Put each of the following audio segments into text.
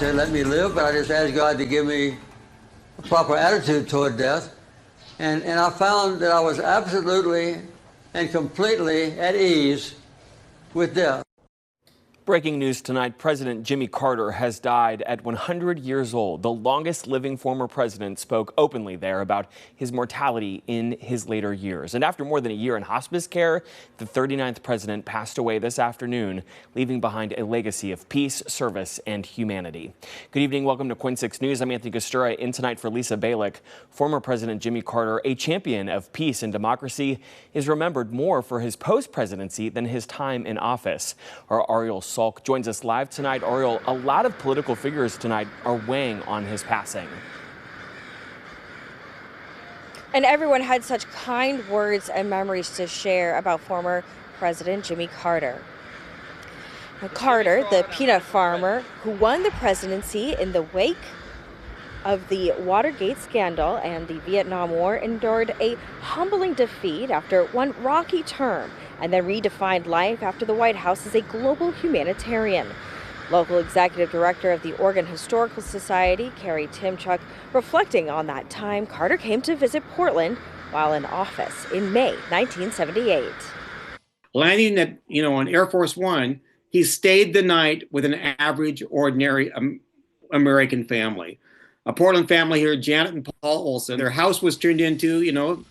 say let me live, but I just asked God to give me a proper attitude toward death. And I found that I was absolutely and completely at ease with death. Breaking news tonight, President Jimmy Carter has died at 100 years old. The longest living former president spoke openly there about his mortality in his later years. And after more than a year in hospice care, the 39th president passed away this afternoon, leaving behind a legacy of peace, service, and humanity. Good evening. Welcome to KOIN 6 News. I'm Anthony Costura, in tonight for Lisa Balick. Former President Jimmy Carter, a champion of peace and democracy, is remembered more for his post-presidency than his time in office. Our Ariel Salk joins us live tonight. Ariel, a lot of political figures tonight are weighing on his passing. And everyone had such kind words and memories to share about former President Jimmy Carter. Now, Carter, the peanut farmer who won the presidency in the wake of the Watergate scandal and the Vietnam War, endured a humbling defeat after one rocky term and then redefined life after the White House as a global humanitarian. Local executive director of the Oregon Historical Society, Carrie Timchuk, reflecting on that time Carter came to visit Portland while in office in May 1978. Landing at, on Air Force One, he stayed the night with an average, ordinary American family. A Portland family here, Janet and Paul Olson. Their house was turned into,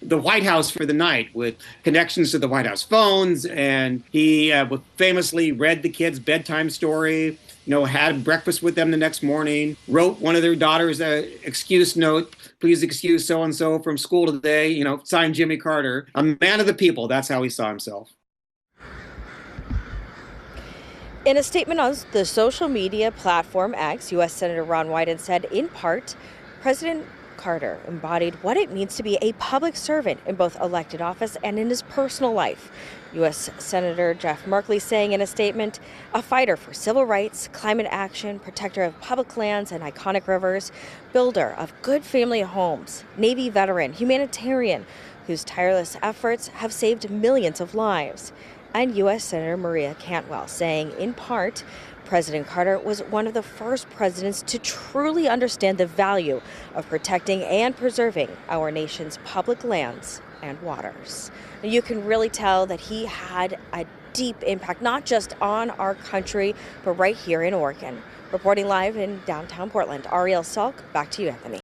the White House for the night, with connections to the White House phones. And he famously read the kids' bedtime story, had breakfast with them the next morning, wrote one of their daughters an excuse note, please excuse so-and-so from school today, signed Jimmy Carter. A man of the people, that's how he saw himself. In a statement on the social media platform X, U.S. Senator Ron Wyden said, in part, President Carter embodied what it means to be a public servant in both elected office and in his personal life. U.S. Senator Jeff Merkley saying in a statement, a fighter for civil rights, climate action, protector of public lands and iconic rivers, builder of good family homes, Navy veteran, humanitarian, whose tireless efforts have saved millions of lives. And U.S. Senator Maria Cantwell saying, in part, President Carter was one of the first presidents to truly understand the value of protecting and preserving our nation's public lands and waters. You can really tell that he had a deep impact, not just on our country, but right here in Oregon. Reporting live in downtown Portland, Ariel Salk, back to you, Anthony.